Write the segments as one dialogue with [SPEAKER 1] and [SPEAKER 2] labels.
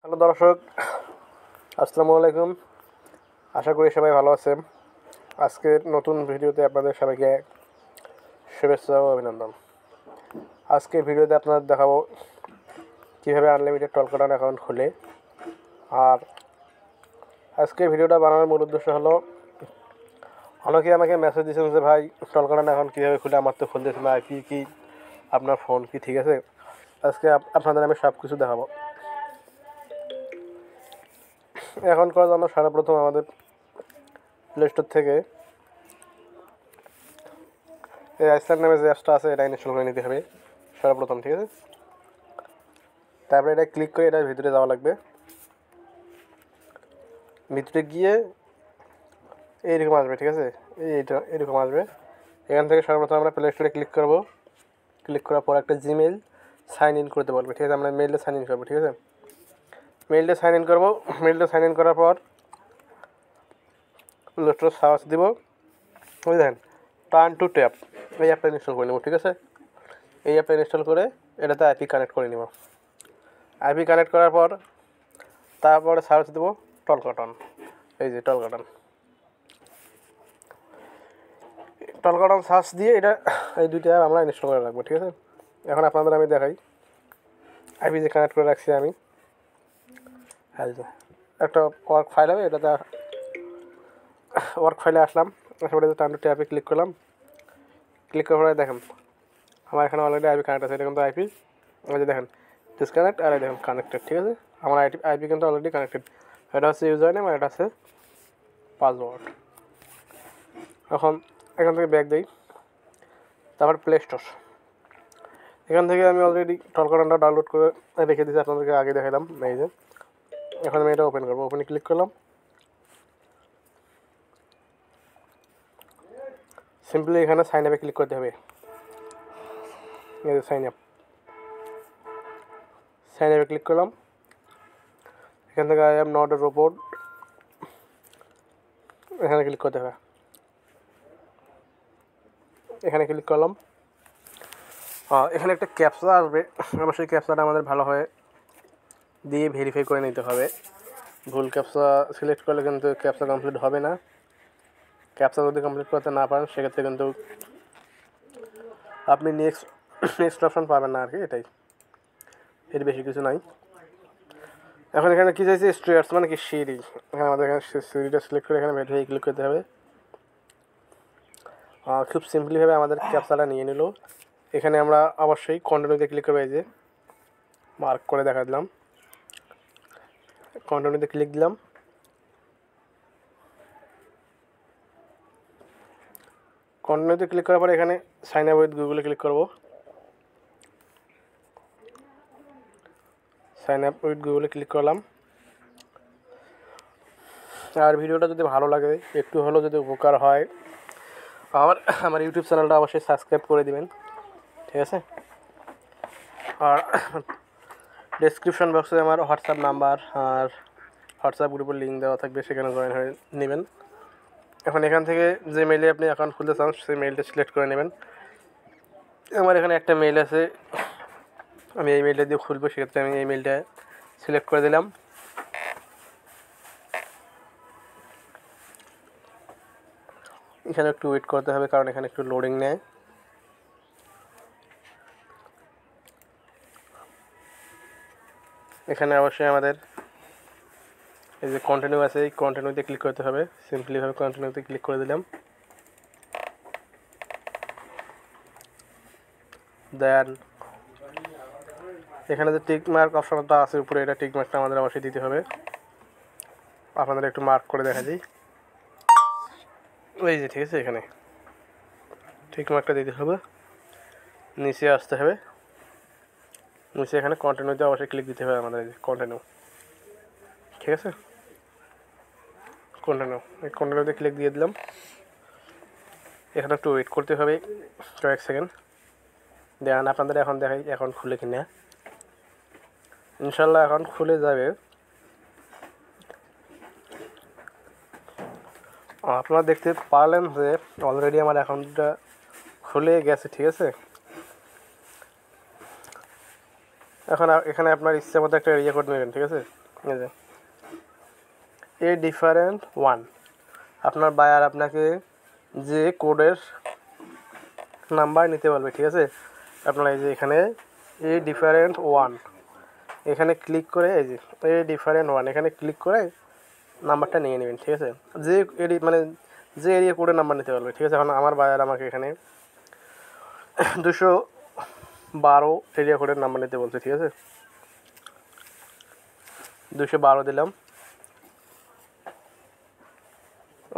[SPEAKER 1] Hello দর্শক, আসসালামু আলাইকুম। আশা করি সবাই ভালো আছেন। আজকের নতুন ভিডিওতে আপনাদের সবাইকে শুভেচ্ছা ও অভিনন্দন। আজকের ভিডিওতে আপনাদের দেখাবো কীভাবে আনলিমিটেড টলকাটান অ্যাকাউন্ট খুলে। আর আজকের ভিডিওটা বানানোর মূল উদ্দেশ্য হলো, অনেকে আমাকে মেসেজ দিয়েছেন যে ভাই টলকাটান অ্যাকাউন্ট কীভাবে খুলে, আমার তো খুলতেছে না, আইপি কি, আপনার ফোন কি ঠিক আছে। আজকে আপনাদের আমি সব কিছু দেখাবো। অ্যাকাউন্ট করার জন্য সর্বপ্রথম আমাদের প্লে স্টোর থেকে এই আইসল্যান্ড নামে যে অ্যাপসটা আছে এটা ইনস্টল করে নিতে হবে সর্বপ্রথম, ঠিক আছে। তারপরে এটা ক্লিক করে এটার ভিতরে যাওয়া লাগবে। ভিতরে গিয়ে এইরকম আসবে, ঠিক আছে, এইটা এরকম আসবে। এখান থেকে সর্বপ্রথম আমরা প্লে স্টোরে ক্লিক করবো। ক্লিক করার পর একটা জিমেইল সাইন ইন করতে বলবে, ঠিক আছে। আমরা মেইলে সাইন ইন করবো, ঠিক আছে। মেইলটা সাইন ইন করবো। মেইলটা সাইন ইন করার পর প্লে সার্চ দিব, ওই দেখেন টার্ন টু ট্যাপ, এই অ্যাপটা ইনস্টল করে নেবো, ঠিক আছে। এই অ্যাপটা ইনস্টল করে এটাতে আইপি কানেক্ট করে নেব। আইপি কানেক্ট করার পর তারপরে সার্চ দেবো টলকাটান, এই যে টলকাটান সার্চ দিয়ে এটা এই দুইটা অ্যাপ আমরা ইনস্টল করে রাখবো, ঠিক আছে। এখন আপনাদের আমি দেখাই আইপি যে কানেক্ট করে রাখছি আমি। একটা ওয়ার্ক ফাইল হবে, এটাতে ওয়ার্ক ফাইলে আসলাম, তারপরে টার্ন টু ট্যাপে ক্লিক করলাম। ক্লিক করার পরে দেখেন আমার এখানে অলরেডি আইপি কানেক্ট আছে। এটা কিন্তু আইপি, এই যে দেখেন ডিসকানেক্ট, আর এই দেখেন কানেক্টেড, ঠিক আছে। আমার আইপি কিন্তু অলরেডি কানেক্টেড। এটা হচ্ছে ইউজার নেম আর এটা হচ্ছে পাসওয়ার্ড। এখান থেকে ব্যাক দিই, তারপর প্লে স্টোর। এখান থেকে আমি অলরেডি টলকাটানটা ডাউনলোড করে রেখে দিয়েছি, আপনাদেরকে আগে দেখালাম, এই যে। এখন আমি এটা ওপেন করবো। ওপেনে ক্লিক করলাম। সিম্পলি এখানে সাইন আপে ক্লিক করতে হবে, এই যে সাইন আপে ক্লিক করলাম। এখান থেকে I am not a robot, এখানে ক্লিক করতে হবে। এখানে ক্লিক করলাম। এখানে একটা ক্যাপচা আসবে, অবশ্যই ক্যাপচাটা আমাদের ভালোভাবে দিয়ে ভেরিফাই করে নিতে হবে। ভুল ক্যাপচা সিলেক্ট করলে কিন্তু ক্যাপচা কমপ্লিট হবে না। ক্যাপচা যদি কমপ্লিট করতে না পারেন সেক্ষেত্রে কিন্তু আপনি নেক্সট অপশন পাবেন না আর কি, এটাই, এর বেশি কিছু নাই। এখন এখানে কী চাইছে স্ট্রেয়ার্স, মানে কি সিঁড়ি। এখানে আমাদের এখানে সিঁড়িটা সিলেক্ট করে এখানে ভেরিফাই ক্লিক করতে হবে। খুব সিম্পলিভাবে আমাদের ক্যাপচাটা নিয়ে নিল। এখানে আমরা অবশ্যই কন্টিনিউতে ক্লিক করবো, এই যে মার্ক করে দেখা দিলাম, কন্টিনিউতে ক্লিক দিলাম। কন্টিনিউতে ক্লিক করার পরে এখানে সাইন আপ উইথ গুগলে ক্লিক করব। সাইন আপ উইথ গুগলে ক্লিক করলাম। আর ভিডিওটা যদি ভালো লাগে, একটু হলেও যদি উপকার হয়, আমার ইউটিউব চ্যানেলটা অবশ্যই সাবস্ক্রাইব করে দিবেন, ঠিক আছে। আর ডেসক্রিপশন বক্সে আমার হোয়াটসঅ্যাপ নাম্বার আর হোয়াটসঅ্যাপ গ্রুপের লিঙ্ক দেওয়া থাকবে, সেখানে জয়েন হয়ে নেবেন। এখন এখান থেকে যে মেইলে আপনি অ্যাকাউন্ট খুলতে চান সেই মেইলটা সিলেক্ট করে নেবেন। আমার এখানে একটা মেইল আছে, আমি এই মেইলটা দিয়ে খুলবো, সেক্ষেত্রে আমি এই মেইলটা সিলেক্ট করে দিলাম। এখানে একটু ওয়েট করতে হবে, কারণ এখানে একটু লোডিং নেয়। এখানে অবশ্যই আমাদের এই যে কন্টিনিউ আছে, এই কন্টিনিউতে ক্লিক করতে হবে। সিম্পলিভাবে কন্টিনিউতে ক্লিক করে দিলাম। দেন এখানে যে টিক মার্ক অপশনটা আছে উপরে, এটা টিক মার্কটা আমাদের অবশ্যই দিতে হবে। আপনাদের একটু মার্ক করে দেখা দিই, এই যে, ঠিক আছে। এখানে টিক মার্কটা দিতে হবে, নিচে আসতে হবে, নিচে এখানে কন্টিনিউতে অবশ্যই ক্লিক দিতে হবে আমাদের, এই যে কন্টিনিউ, ঠিক আছে। এই কন্টিনিউতে ক্লিক দিয়ে দিলাম। এখানে একটু ওয়েট করতে হবে কয়েক সেকেন্ড। দেন আপনাদের এখন দেখাই অ্যাকাউন্ট খুলে কিনা। ইনশাল্লাহ অ্যাকাউন্ট খুলে যাবে। আপনারা দেখতে পারলেন যে অলরেডি আমার অ্যাকাউন্টটা খুলে গেছে, ঠিক আছে। এখন এখানে আপনার ইচ্ছে মতো একটা ইয়ে করে নেবেন, ঠিক আছে। এই যে এ ডিফারেন্ট ওয়ান, আপনার বায়ার আপনাকে যে কোডের নাম্বার নিতে বলবে, ঠিক আছে। আপনারা এই যে এখানে এ ডিফারেন্ট ওয়ান এখানে ক্লিক করে, এই যে এ ডিফারেন্ট ওয়ান এখানে ক্লিক করে নাম্বারটা নিয়ে নেবেন, ঠিক আছে। যে মানে যে এরিয়া কোডের নাম্বার নিতে পারবে, ঠিক আছে। এখন আমার বায়ার আমাকে এখানে 212 এরিয়া কোডের নাম্বার নিতে বলছে, ঠিক আছে। 212 দিলাম।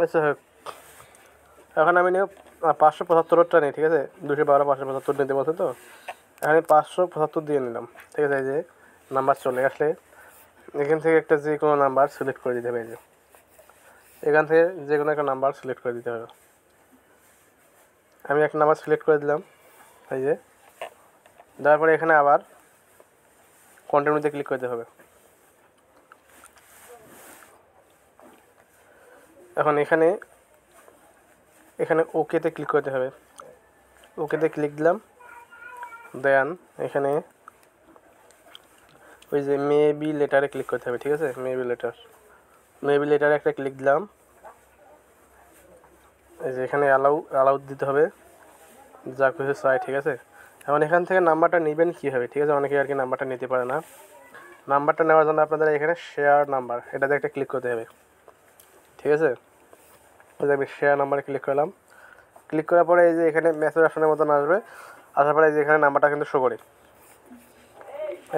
[SPEAKER 1] আচ্ছা, এখন আমি নিয়ে 575টা নেই, ঠিক আছে। 212 575 নিতে বলছে, তো এখানে 575 দিয়ে নিলাম, ঠিক আছে। এই যে নাম্বার চলে আসলে এখান থেকে একটা যে কোনো নাম্বার সিলেক্ট করে দিতে হবে। এই যে এখান থেকে যে কোনো একটা নাম্বার সিলেক্ট করে দিতে হবে। আমি একটা নাম্বার সিলেক্ট করে দিলাম, এই যে দেওয়ার পরে এখানে আবার কন্টিনিউতে ক্লিক করতে হবে। এখন এখানে ওকেতে ক্লিক করতে হবে। ওকেতে ক্লিক দিলাম, দেন এখানে ওই যে মেবি লেটারে ক্লিক করতে হবে, ঠিক আছে। মেবি লেটারে একটা ক্লিক দিলাম। এই যে এখানে অ্যালাউ দিতে হবে, যা কিছু চাই, ঠিক আছে। এখন এখান থেকে নাম্বারটা নেবেন কীভাবে, ঠিক আছে। অনেকে আর কি নাম্বারটা নিতে পারে না। নাম্বারটা নেওয়ার জন্য আপনাদের এখানে শেয়ার নাম্বার এটাতে একটা ক্লিক করতে হবে, ঠিক আছে। আমি শেয়ার নাম্বারে ক্লিক করলাম। ক্লিক করার পরে এই যে এখানে মেসেজ অপশনের মতন আসবে। আসার পরে এই যে এখানে নাম্বারটা কিন্তু শো করে,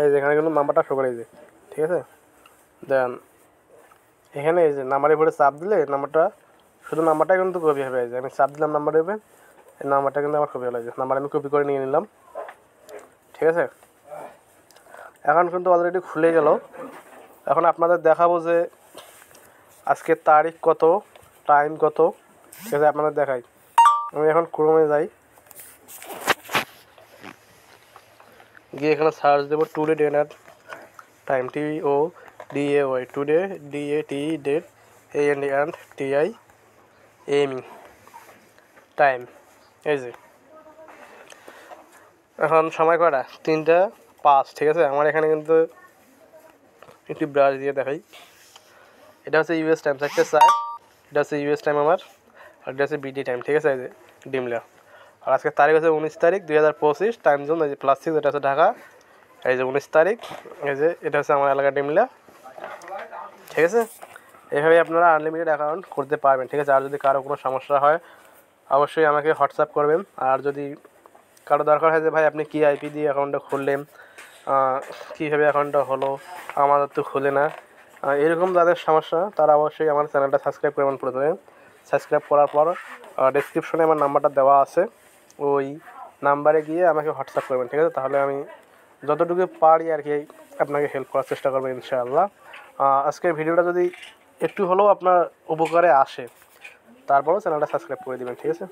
[SPEAKER 1] এই যে এখানে কিন্তু নাম্বারটা শো করে, এই যে, ঠিক আছে। দেন এখানে এই যে নাম্বারের উপরে চাপ দিলে নাম্বারটা নাম্বারটা কিন্তু কপি হবে। এই যে আমি চাপ দিলাম নাম্বারের উপরে, এই নাম্বারটা কিন্তু আমার কপি হলো। যে নাম্বার আমি কপি করে নিয়ে নিলাম, ঠিক আছে। এখন কিন্তু অলরেডি খুলে গেল। এখন আপনাদের দেখাবো যে আজকে তারিখ কত, টাইম কত, ঠিক আছে। আপনাদের দেখাই। আমি এখন ক্রোমে যাই, গিয়ে এখানে সার্চ দেবো today date and time, TODAY, today DATE date, AND and TIME time. এই যে এখন সময় কটা, 3টা 5, ঠিক আছে। আমার এখানে কিন্তু একটি ব্রাশ দিয়ে দেখাই। এটা হচ্ছে US টাইম 4:04, এটা হচ্ছে US টাইম আমার, আর এটা হচ্ছে BD টাইম, ঠিক আছে। এই যে ডিমলা। আর আজকে তারিখ হচ্ছে 19 তারিখ 2025, টাইম জোন এই যে +6, এটা হচ্ছে ঢাকা। এই যে 19 তারিখ, এই যে এটা হচ্ছে আমার এলাকা ডিমলা, ঠিক আছে। এইভাবে আপনারা আনলিমিটেড অ্যাকাউন্ট করতে পারবেন, ঠিক আছে। আর যদি কারো কোনো সমস্যা হয় অবশ্যই আমাকে হোয়াটসঅ্যাপ করবেন। আর যদি কারো দরকার হয় যে ভাই আপনি কী IP দিয়ে অ্যাকাউন্টটা খুললেন, কীভাবে অ্যাকাউন্টটা হলো, আমাদের তো খুলে না, এরকম যাদের সমস্যা তারা অবশ্যই আমার চ্যানেলটা সাবস্ক্রাইব করবেন। প্রথমে সাবস্ক্রাইব করার পর ডেসক্রিপশনে আমার নাম্বারটা দেওয়া আছে, ওই নাম্বারে গিয়ে আমাকে হোয়াটসঅ্যাপ করবেন, ঠিক আছে। তাহলে আমি যতটুকু পারি আর কি আপনাকে হেল্প করার চেষ্টা করবো ইনশাআল্লাহ। আজকের ভিডিওটা যদি একটু হলেও আপনার উপকারে আসে তারপরও চ্যানেলটা সাবস্ক্রাইব করে দেবেন, ঠিক আছে।